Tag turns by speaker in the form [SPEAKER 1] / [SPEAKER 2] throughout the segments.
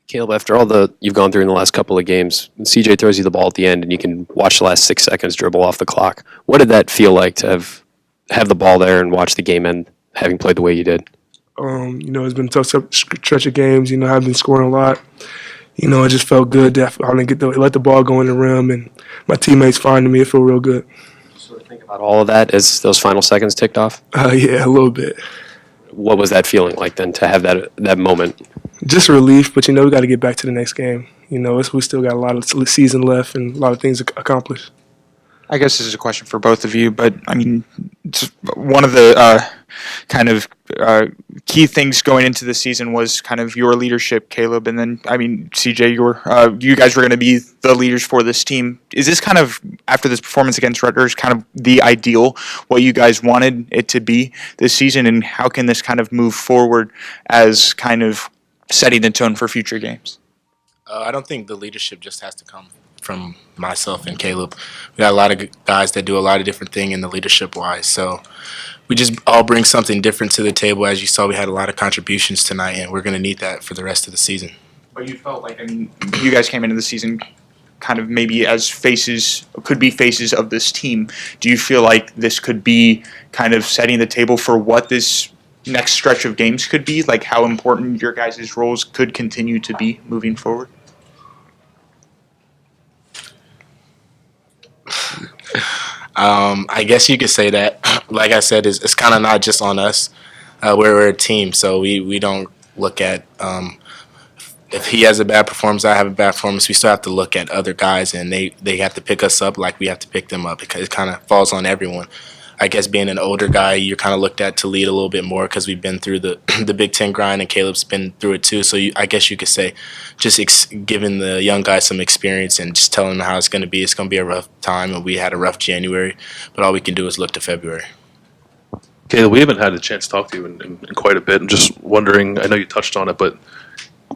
[SPEAKER 1] Caleb, after all the you've gone through in the last couple of games, CJ throws you the ball at the end, and you can watch the last 6 seconds dribble off the clock. What did that feel like to have the ball there and watch the game end, having played the way you did?
[SPEAKER 2] It's been a tough stretch of games. I've been scoring a lot. It just felt good to finally let the ball go in the rim, and my teammates finding me. It felt real good.
[SPEAKER 1] Sort of think about all of that as those final seconds ticked off.
[SPEAKER 2] Yeah, a little bit.
[SPEAKER 1] What was that feeling like then to have that moment?
[SPEAKER 2] Just relief, but we got to get back to the next game. We still got a lot of season left and a lot of things to accomplish.
[SPEAKER 3] I guess this is a question for both of you, but I mean, it's one of the key things going into the season was kind of your leadership, Caleb, and then I mean, CJ, you guys were going to be the leaders for this team. Is this kind of after this performance against Rutgers, kind of the ideal what you guys wanted it to be this season, and how can this kind of move forward as kind of setting the tone for future games?
[SPEAKER 4] I don't think the leadership just has to come from myself and Caleb. We got a lot of guys that do a lot of different things in the leadership-wise. So we just all bring something different to the table. As you saw, we had a lot of contributions tonight, and we're going to need that for the rest of the season.
[SPEAKER 3] But you felt like, I mean, you guys came into the season kind of maybe as could be faces of this team. Do you feel like this could be kind of setting the table for what this next stretch of games could be? Like how important your guys' roles could continue to be moving forward?
[SPEAKER 4] I guess you could say that. Like I said, it's kind of not just on us. We're a team, so we don't look at if he has a bad performance, I have a bad performance. We still have to look at other guys, and they have to pick us up like we have to pick them up because it kind of falls on everyone. I guess being an older guy, you're kind of looked at to lead a little bit more because we've been through the Big Ten grind, and Caleb's been through it too. So I guess you could say just giving the young guys some experience and just telling them how it's going to be. It's going to be a rough time, and we had a rough January, but all we can do is look to February.
[SPEAKER 5] Caleb, we haven't had a chance to talk to you in quite a bit. I'm just wondering, I know you touched on it, but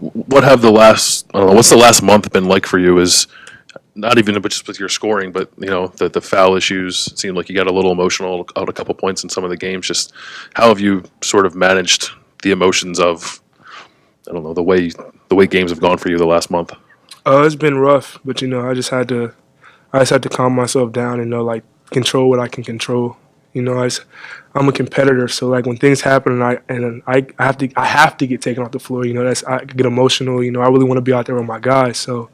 [SPEAKER 5] what's the last month been like for you? Is not even just with your scoring, but the foul issues. It seemed like you got a little emotional out a couple points in some of the games. Just how have you sort of managed the emotions of, I don't know, the way games have gone for you the last month?
[SPEAKER 2] It's been rough, but I just had to calm myself down and control what I can control. I'm a competitor, so like when things happen and I have to get taken off the floor. I get emotional. I really want to be out there with my guys, so.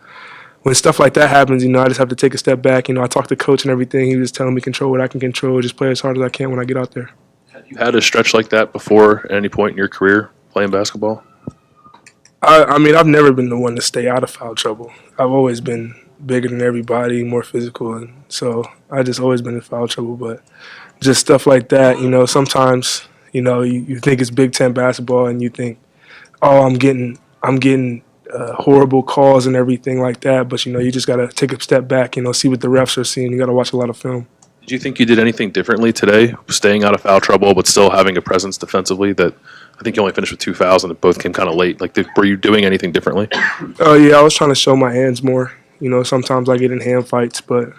[SPEAKER 2] When stuff like that happens, I just have to take a step back. I talk to coach and everything. He was telling me control what I can control, just play as hard as I can when I get out there.
[SPEAKER 5] Have you had a stretch like that before at any point in your career playing basketball?
[SPEAKER 2] I mean, I've never been the one to stay out of foul trouble. I've always been bigger than everybody, more physical, and so I just always been in foul trouble. But just stuff like that, sometimes, you think it's Big Ten basketball and you think, oh, I'm getting horrible calls and everything like that, but you just got to take a step back, see what the refs are seeing. You got to watch a lot of film.
[SPEAKER 5] Did you think you did anything differently today, staying out of foul trouble but still having a presence defensively? That I think you only finished with 2 fouls and it both came kind of late. Were you doing anything differently?
[SPEAKER 2] Yeah, I was trying to show my hands more. Sometimes I get in hand fights, but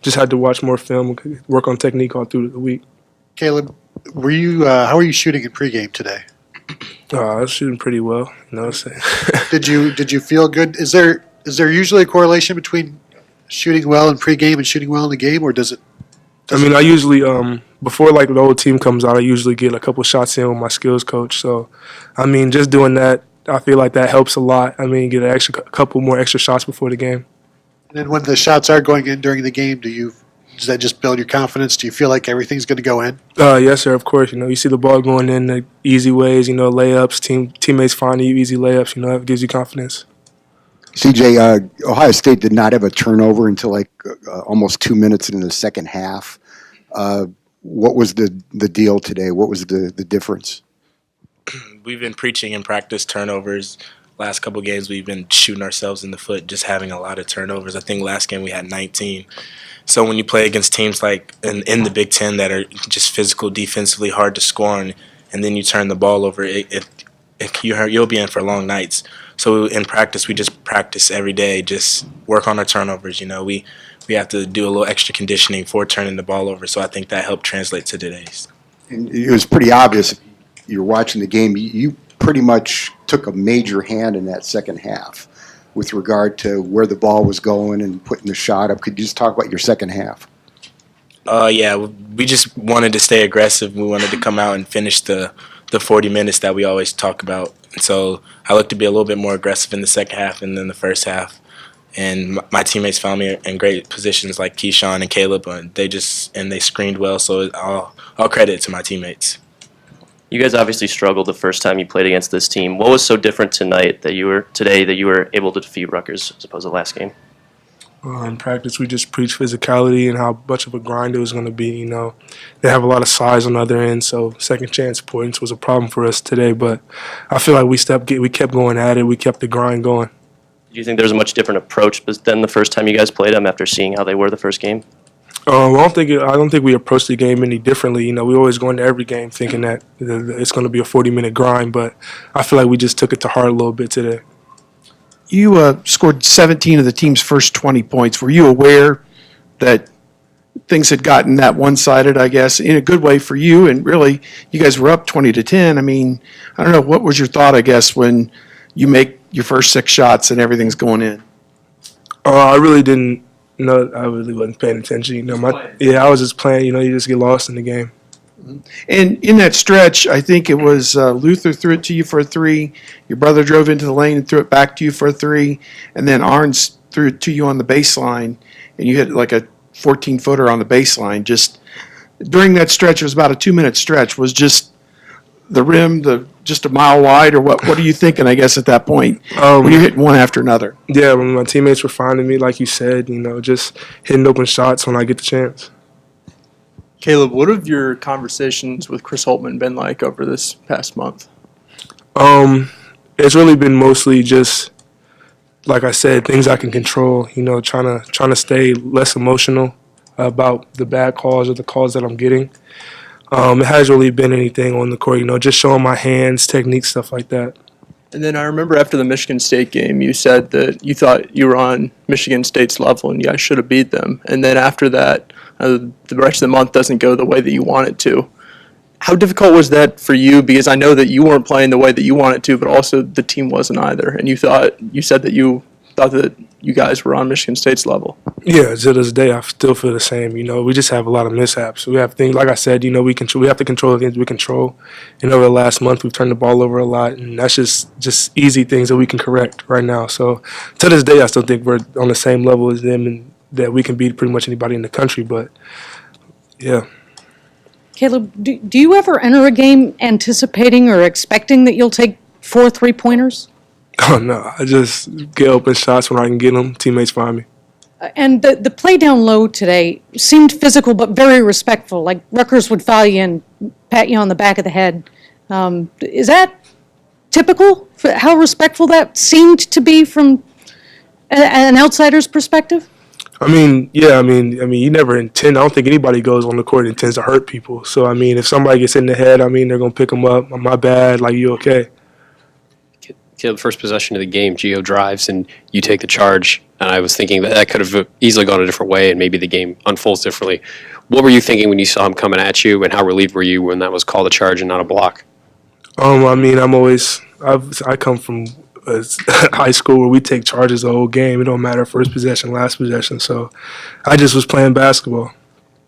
[SPEAKER 2] just had to watch more film, work on technique all through the week.
[SPEAKER 6] Caleb, were you? How were you shooting in pregame today?
[SPEAKER 2] I was shooting pretty well.
[SPEAKER 6] Did you feel good? Is there usually a correlation between shooting well in pregame and shooting well in the game, or does it?
[SPEAKER 2] I usually before the whole team comes out, I usually get a couple shots in with my skills coach. So, just doing that, I feel like that helps a lot. Get a couple more extra shots before the game.
[SPEAKER 6] And then when the shots are going in during the game, does that just build your confidence? Do you feel like everything's going to go in?
[SPEAKER 2] Yes, sir, of course. You see the ball going in the easy ways, layups, teammates finding you easy layups, it gives you confidence.
[SPEAKER 7] CJ, Ohio State did not have a turnover until almost 2 minutes into the second half. What was the deal today? What was the difference?
[SPEAKER 4] We've been preaching in practice turnovers. Last couple games we've been shooting ourselves in the foot, just having a lot of turnovers. I think last game we had 19. So when you play against teams like in the Big Ten that are just physical, defensively hard to score on, and then you turn the ball over, you'll be in for long nights. So in practice, we just practice every day, just work on our turnovers. We have to do a little extra conditioning for turning the ball over. So I think that helped translate to today's.
[SPEAKER 7] And it was pretty obvious. You were watching the game. You pretty much took a major hand in that second half with regard to where the ball was going and putting the shot up. Could you just talk about your second half?
[SPEAKER 4] Yeah, we just wanted to stay aggressive. We wanted to come out and finish the 40 minutes that we always talk about. And so I looked to be a little bit more aggressive in the second half and then the first half. And my teammates found me in great positions like Keyshawn and Caleb. They screened well, so all credit to my teammates.
[SPEAKER 8] You guys obviously struggled the first time you played against this team. What was so different today that you were able to defeat Rutgers as opposed to last game?
[SPEAKER 2] In practice, we just preached physicality and how much of a grind it was going to be. You know, they have a lot of size on the other end, so second chance points was a problem for us today. But I feel like we kept going at it. We kept the grind going.
[SPEAKER 8] Do you think there's a much different approach than the first time you guys played them after seeing how they were the first game?
[SPEAKER 2] I don't think we approached the game any differently. You know, we always go into every game thinking that it's going to be a 40-minute grind, but I feel like we just took it to heart a little bit today.
[SPEAKER 9] You scored 17 of the team's first 20 points. Were you aware that things had gotten that one-sided, I guess, in a good way for you? And really, you guys were up 20-10. I mean, I don't know, what was your thought, I guess, when you make your first 6 shots and everything's going in?
[SPEAKER 2] I really didn't know. I really wasn't paying attention. You know, I was just playing. You know, you just get lost in the game.
[SPEAKER 9] And in that stretch, I think it was Luther threw it to you for a 3. Your brother drove into the lane and threw it back to you for a 3. And then Arns threw it to you on the baseline, and you hit like a 14-footer on the baseline. Just during that stretch, it was about a 2-minute stretch. Was just the rim just a mile wide, or what? What are you thinking, I guess, at that point when you're hitting one after another?
[SPEAKER 2] Yeah, when my teammates were finding me, like you said, you know, just hitting open shots when I get the chance.
[SPEAKER 10] Kaleb, what have your conversations with Chris Holtman been like over this past month?
[SPEAKER 2] It's really been mostly just, like I said, things I can control. You know, trying to stay less emotional about the bad calls or the calls that I'm getting. It hasn't really been anything on the court. You know, just showing my hands, technique, stuff like that.
[SPEAKER 10] And then I remember after the Michigan State game, you said that you thought you were on Michigan State's level and you guys should have beat them. And then after that, the rest of the month doesn't go the way that you want it to. How difficult was that for you? Because I know that you weren't playing the way that you wanted to, but also the team wasn't either. And you said that you thought that you guys were on Michigan State's level.
[SPEAKER 2] Yeah, to this day, I still feel the same. You know, we just have a lot of mishaps. We have things, like I said, you know, we have to control the things we control. And over the last month, we've turned the ball over a lot, and that's just easy things that we can correct right now. So to this day, I still think we're on the same level as them and that we can beat pretty much anybody in the country. But, yeah.
[SPEAKER 11] Kaleb, do you ever enter a game anticipating or expecting that you'll take 4 3-pointers?
[SPEAKER 2] Oh, no. I just get open shots when I can get them. Teammates find me.
[SPEAKER 11] And the play down low today seemed physical but very respectful, like Rutgers would foul you and pat you on the back of the head. Is that typical for how respectful that seemed to be from an outsider's perspective?
[SPEAKER 2] I mean, yeah, I mean, you never intend. I don't think anybody goes on the court and intends to hurt people. So, I mean, if somebody gets hit in the head, I mean, they're going to pick them up. My bad, like, you okay?
[SPEAKER 1] The first possession of the game, Gio drives and you take the charge. And I was thinking that could have easily gone a different way and maybe the game unfolds differently. What were you thinking when you saw him coming at you, and how relieved were you when that was called a charge and not a block?
[SPEAKER 2] I mean, I come from high school where we take charges the whole game. It don't matter first possession, last possession. So I just was playing basketball.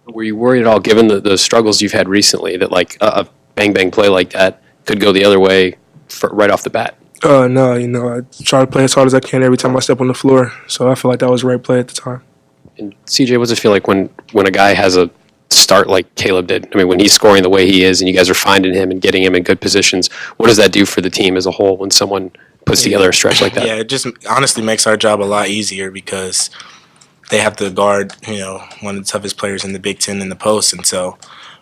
[SPEAKER 1] Were you worried at all, given the struggles you've had recently, that like a bang-bang play like that could go the other way right off the bat?
[SPEAKER 2] No, you know, I try to play as hard as I can every time I step on the floor. So I feel like that was the right play at the time.
[SPEAKER 1] And CJ, what does it feel like when a guy has a start like Kaleb did? I mean, when he's scoring the way he is and you guys are finding him and getting him in good positions, what does that do for the team as a whole when someone puts together a stretch like that?
[SPEAKER 4] Yeah, it just honestly makes our job a lot easier because they have to guard, you know, one of the toughest players in the Big Ten in the post. And so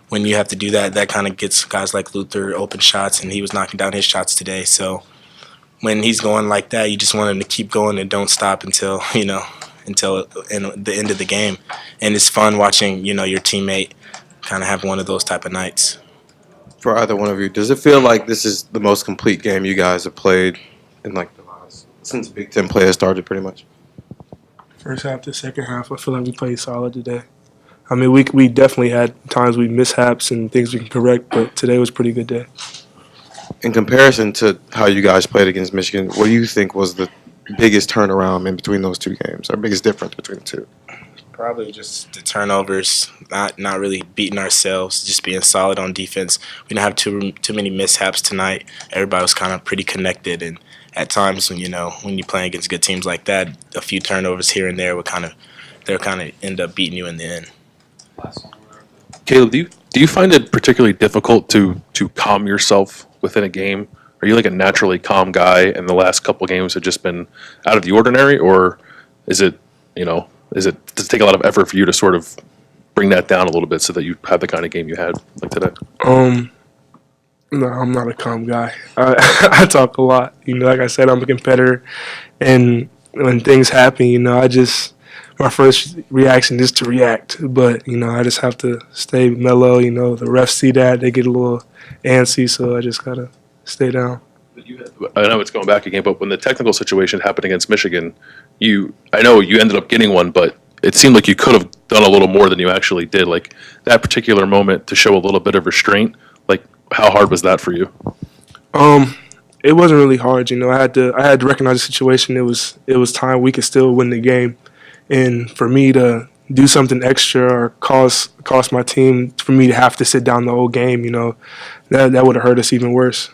[SPEAKER 4] when you have to do that, that kind of gets guys like Luther open shots, and he was knocking down his shots today. So when he's going like that, you just want him to keep going and don't stop until the end of the game. And it's fun watching, you know, your teammate kind of have one of those type of nights.
[SPEAKER 12] For either one of you, does it feel like this is the most complete game you guys have played in like the last, since Big Ten play has started, pretty much?
[SPEAKER 2] First half to second half, I feel like we played solid today. I mean, we definitely had times we mishaps and things we can correct, but today was a pretty good day.
[SPEAKER 12] in comparison to how you guys played against Michigan, what do you think was the biggest turnaround in between those two games, or biggest difference between the two?
[SPEAKER 4] Probably just the turnovers, not really beating ourselves, just being solid on defense. We didn't have too many mishaps tonight. Everybody was kind of pretty connected, and at times when you're playing against good teams like that, a few turnovers here and there would kind of end up beating you in the end.
[SPEAKER 5] Kaleb, do you find it particularly difficult to calm yourself within a game? Are you like a naturally calm guy, and the last couple games have just been out of the ordinary, or is it does it take a lot of effort for you to sort of bring that down a little bit so that you have the kind of game you had like today?
[SPEAKER 2] No, I'm not a calm guy. I talk a lot. Like I said, I'm a competitor, and when things happen, my first reaction is to react. But I just have to stay mellow. The refs see that, they get a little antsy, so I just gotta stay down.
[SPEAKER 5] I know it's going back again, but when the technical situation happened against Michigan, I know you ended up getting one, but it seemed like you could have done a little more than you actually did. Like that particular moment to show a little bit of restraint, like how hard was that for you?
[SPEAKER 2] It wasn't really hard. I had to recognize the situation. It was time. We could still win the game, and for me to do something extra or cost my team, for me to have to sit down the whole game, that would have hurt us even worse.